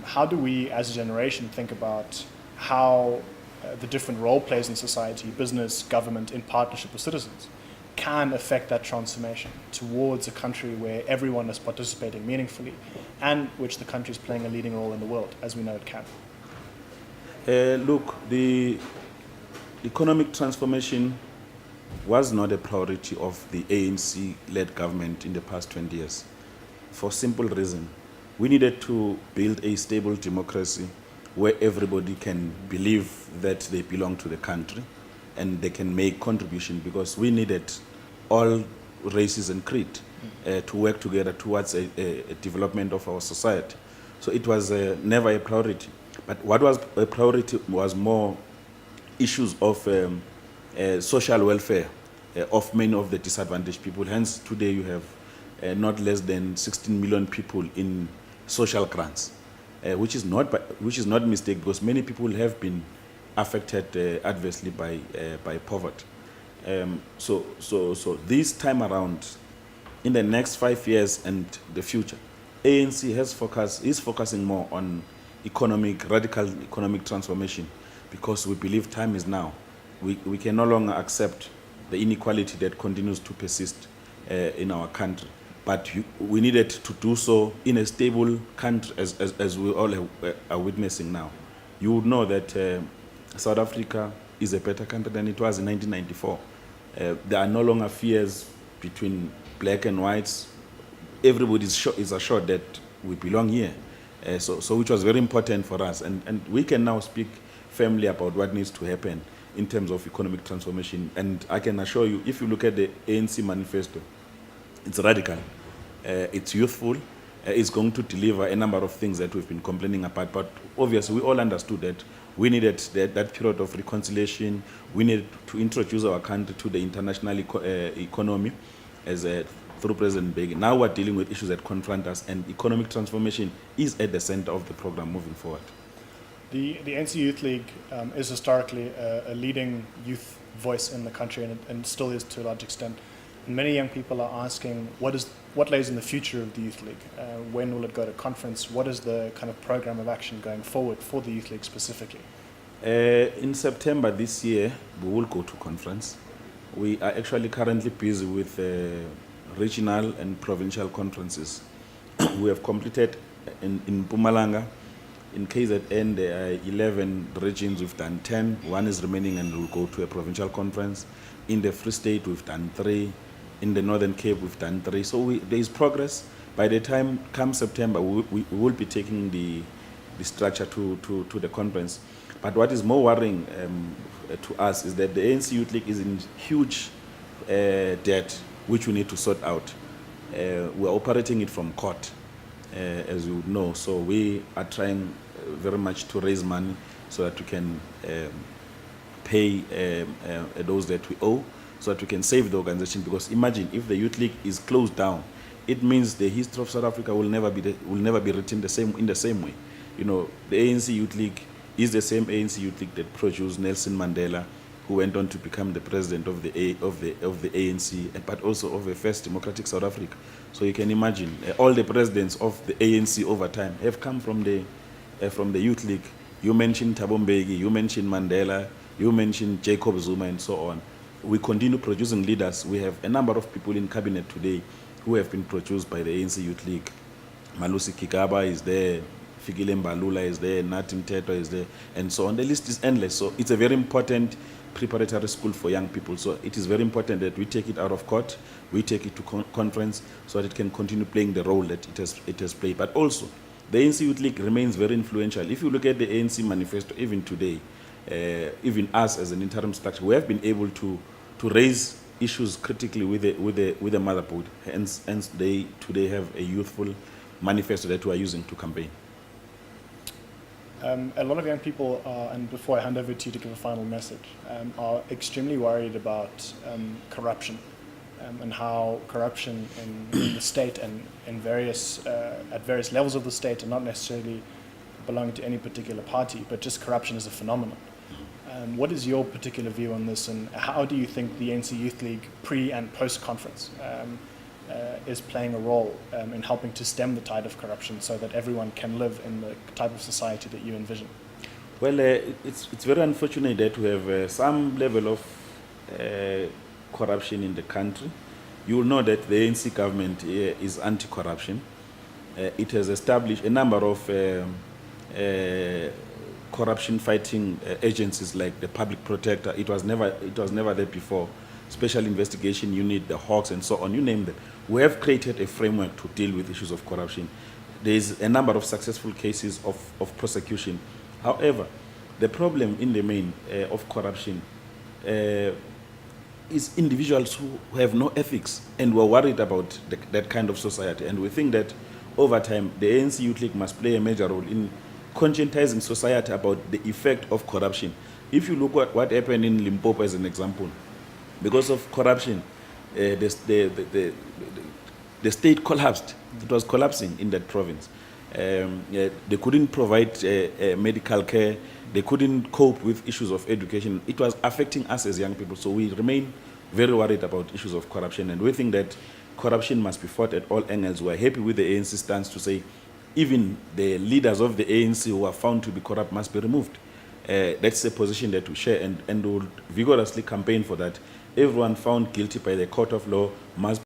how do we as a generation think about how the different role plays in society, business, government, in partnership with citizens, can affect that transformation towards a country where everyone is participating meaningfully and which the country is playing a leading role in the world, as we know it can? Look, the economic transformation was not a priority of the ANC-led government in the past 20 years for a simple reason. We needed to build a stable democracy where everybody can believe that they belong to the country and they can make contribution, because we needed all races and creed to work together towards a development of our society. So it was never a priority. But what was a priority was more issues of social welfare of many of the disadvantaged people. Hence, today you have not less than 16 million people in social grants, which is not a mistake, because many people have been affected adversely by poverty. So this time around, in the next 5 years and the future, ANC is focusing more on radical economic transformation, because we believe time is now. We can no longer accept the inequality that continues to persist in our country. But we needed to do so in a stable country, as we all are witnessing now. You would know that South Africa is a better country than it was in 1994. There are no longer fears between black and whites. Everybody is assured that we belong here. So which was very important for us. And we can now speak firmly about what needs to happen in terms of economic transformation. And I can assure you, if you look at the ANC manifesto, it's radical, it's youthful, it's going to deliver a number of things that we've been complaining about. But obviously, we all understood that we needed that period of reconciliation. We needed to introduce our country to the international economy as through President Begi. Now we're dealing with issues that confront us, and economic transformation is at the center of the program moving forward. The ANC Youth League is historically a leading youth voice in the country, and still is to a large extent. And many young people are asking, what lays in the future of the Youth League? When will it go to conference? What is the kind of program of action going forward for the Youth League specifically? In September this year, we will go to conference. We are actually currently busy with regional and provincial conferences. We have completed in Mpumalanga. In KZN, there are 11 regions, we've done 10. One is remaining, and we'll go to a provincial conference. In the Free State, we've done 3. In the Northern Cape, we've done 3. So there is progress. By the time come September, we will be taking the structure to the conference. But what is more worrying to us is that the ANC Youth League is in huge debt, which we need to sort out. We're operating it from court, as you would know. So we are trying very much to raise money so that we can pay those that we owe, so that we can save the organization. Because imagine if the Youth League is closed down, it means the history of South Africa will never be written in the same way. You know, the ANC Youth League is the same ANC Youth League that produced Nelson Mandela, who went on to become the president of the ANC, but also of the first democratic South Africa. So you can imagine all the presidents of the ANC over time have come from the Youth League. You mentioned Thabo Mbeki, you mentioned Mandela, you mentioned Jacob Zuma, and so on. We continue producing leaders. We have a number of people in cabinet today who have been produced by the ANC Youth League. Malusi Kigaba is there, Fikile Mbalula is there, Natim Teto is there, and so on. The list is endless. So it's a very important preparatory school for young people. So it is very important that we take it out of court, we take it to conference, so that it can continue playing the role that it has played. But also, the ANC Youth League remains very influential. If you look at the ANC manifesto, even today, even us as an interim structure, we have been able to raise issues critically with the motherboard. Hence they today have a youthful manifesto that we are using to campaign. A lot of young people are, and before I hand over to you to give a final message, are extremely worried about corruption and how corruption in the state and in at various levels of the state, and not necessarily belonging to any particular party, but just corruption as a phenomenon. What is your particular view on this, and how do you think the ANC Youth League pre- and post-conference is playing a role in helping to stem the tide of corruption so that everyone can live in the type of society that you envision? Well, it's very unfortunate that we have some level of corruption in the country. You will know that the ANC government is anti-corruption. It has established a number of corruption-fighting agencies like the Public Protector. It was never there before. Special Investigation Unit, the Hawks, and so on. You name them. We have created a framework to deal with issues of corruption. There is a number of successful cases of prosecution. However, the problem in the main of corruption is individuals who have no ethics, and we're worried about that kind of society. And we think that over time, the ANC Youth League must play a major role in conscientizing society about the effect of corruption. If you look at what happened in Limpopo as an example, because of corruption, the state collapsed. It was collapsing in that province. They couldn't provide medical care. They couldn't cope with issues of education. It was affecting us as young people. So we remain very worried about issues of corruption. And we think that corruption must be fought at all angles. We're happy with the ANC stance to say even the leaders of the ANC who are found to be corrupt must be removed. That's a position that we share, and we'll vigorously campaign for that. Everyone found guilty by the court of law must